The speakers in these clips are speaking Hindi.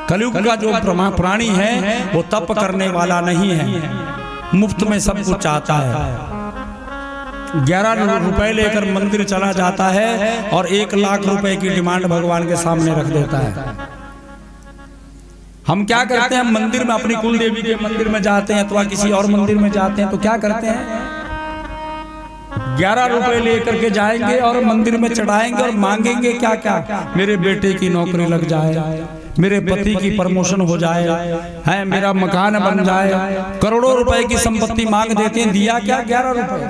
कलयुग का जो प्राणी है वो तप करने वाला नहीं है, मुफ्त में सब कुछ चाहता है। 11 रुपए लेकर मंदिर चला जाता है और 1 लाख रुपए की डिमांड भगवान के सामने रख देता है। हम क्या करते हैं, मंदिर में अपनी कुल देवी के मंदिर में जाते हैं अथवा किसी और मंदिर में जाते हैं तो क्या करते हैं, 11 रुपए लेकर के जाएंगे और मंदिर में चढ़ाएंगे और मांगेंगे क्या क्या, मेरे बेटे की नौकरी लग जाए, मेरे पति की प्रमोशन हो जाए, है मेरा मकान बन जाए, करोड़ों रुपए की संपत्ति मांग देते हैं। दिया क्या, 11 रुपए।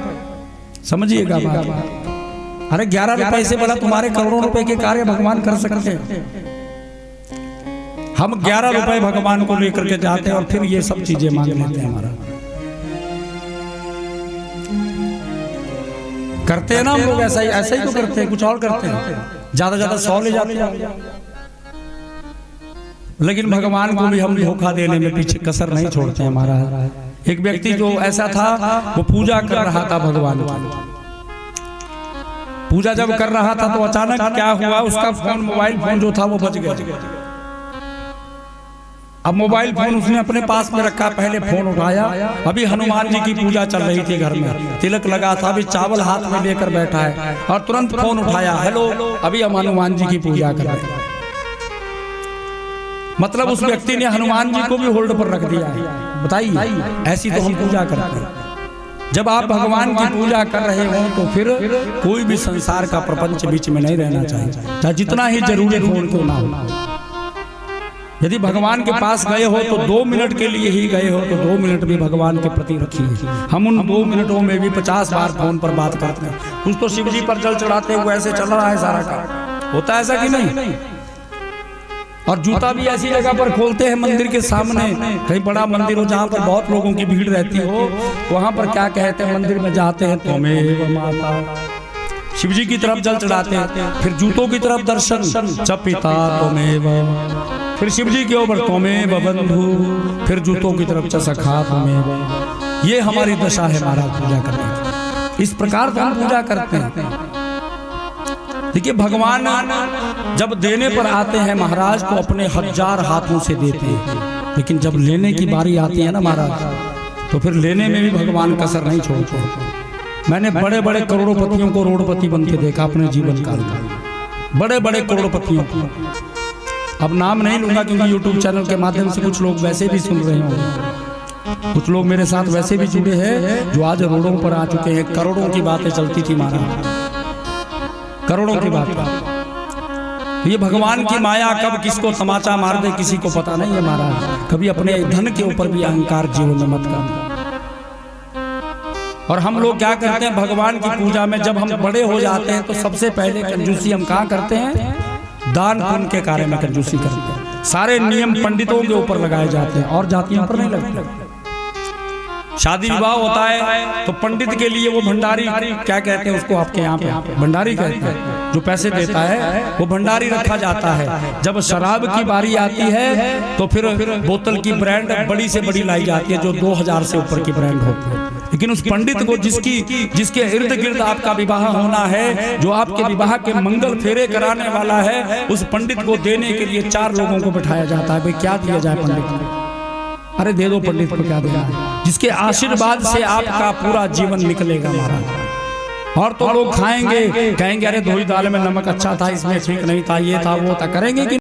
समझिएगा बात। अरे 11 रुपए से बोला तुम्हारे करोड़ों रुपए के कार्य भगवान कर सकते हैं। हम 11 रुपए भगवान को लेकर के जाते हैं और फिर ये सब चीजें मांग लेते हैं। हमारा करते हैं ना हम लोग, ऐसा ही तो करते हैं, कुछ और करते हैं, ज्यादा 100 ले जाते हैं। लेकिन भगवान को भी हम धोखा देने में पीछे कसर नहीं छोड़ते हैं। हमारा एक व्यक्ति जो ऐसा था, वो पूजा कर रहा था भगवान की। पूजा जब कर रहा था तो अचानक क्या हुआ, उसका फोन, मोबाइल फोन जो था वो बज गया। अब मोबाइल फोन उसने अपने पास में रखा, पहले फोन उठाया, अभी हनुमान जी की पूजा चल रही थी, घर में तिलक लगा था, अभी चावल हाथ में लेकर बैठा है और तुरंत फोन उठाया, हेलो अभी हम हनुमान जी की पूजा कर रहे हैं। मतलब उस व्यक्ति ने हनुमान जी को भी होल्ड पर रख दिया है। बताइए, ऐसी तो हम पूजा करते हैं। जब आप भगवान की पूजा कर रहे हो तो फिर कोई भी संसार का प्रपंच बीच में नहीं रहना चाहिए, चाहे जितना ही जरूरी फोन क्यों ना हो। यदि भगवान के पास गए हो तो 2 मिनट के लिए ही गए हो तो 2 मिनट भी भगवान के प्रति रखिए। हम उन 2 मिनटों में भी 50 बार फोन पर बात करते हैं। कुछ तो शिव जी पर जल चढ़ाते हुए ऐसे चल रहा है सारा काम, होता है ऐसा कि नहीं? और जूता भी ऐसी जगह पर खोलते हैं मंदिर के सामने, कहीं बड़ा मंदिर हो जहाँ पर बहुत लोगों की भीड़ रहती हो, वहां पर क्या कहते हैं, मंदिर में जाते हैं त्वमेव माता, शिव जी की तरफ जल चढ़ाते हैं, फिर जूतों की तरफ दर्शन, च पिता त्वमेव, फिर शिव जी के ऊपर त्वमेव बंधु, फिर जूतों की तरफ च सखा त्वमेव। ये हमारी दशा है महाराज पूजा करने की। इस प्रकार तो हम पूजा करते हैं। देखिए, भगवान जब देने पर आते हैं महाराज तो अपने 1000 हाथों से देते हैं, लेकिन जब लेने की बारी आती है ना महाराज तो फिर लेने में भी भगवान कसर नहीं छोड़ते। मैंने बड़े बड़े करोड़पतियों को रोडपति बनते देखा अपने जीवन काल में, बड़े बड़े करोड़पतियों को। अब नाम नहीं लूंगा क्योंकि यूट्यूब चैनल के माध्यम से कुछ लोग वैसे भी सुन रहे होंगे, कुछ लोग मेरे साथ वैसे भी जुड़े हैं जो आज रोडों पर आ चुके हैं। करोड़ों की बातें चलती थी महाराज, करोड़ों की बात। ये भगवान की माया कब किसको तमाचा मार दे किसी को पता नहीं है महाराज। कभी अपने धन के ऊपर भी अहंकार जीवन में मत करना। और हम लोग क्या करते हैं, भगवान की पूजा में जब हम बड़े हो जाते हैं तो सबसे पहले कंजूसी हम कहाँ करते हैं, दान पुण्य के कार्य में कंजूसी करते हैं। सारे नियम पंडितों के ऊपर लगाए जाते हैं और जातियों पर नहीं लगते। शादी विवाह होता है तो पंडित के लिए वो भंडारी, क्या कहते हैं उसको आपके यहाँ पे, भंडारी कहते हैं, जो पैसे देता है वो भंडारी रखा जाता है। जब शराब की बारी आती है तो फिर बोतल की ब्रांड बड़ी से बड़ी लाई जाती है जो 2000 से ऊपर की ब्रांड होती है। लेकिन उस पंडित को जिसके इर्द गिर्द आपका विवाह होना है, जो आपके विवाह के मंगल फेरे कराने वाला है, उस पंडित को देने के लिए 4 लोगों को बिठाया जाता है। भाई क्या दिया जाए पंडित को? अरे दे दो पंडित को, क्या देना है, जिसके आशीर्वाद से आपका पूरा जीवन निकलेगा महाराज। और तो लोग खाएंगे, कहेंगे अरे धोई दाल में नमक अच्छा था, इसमें ठीक नहीं था, ये था वो था, करेंगे कि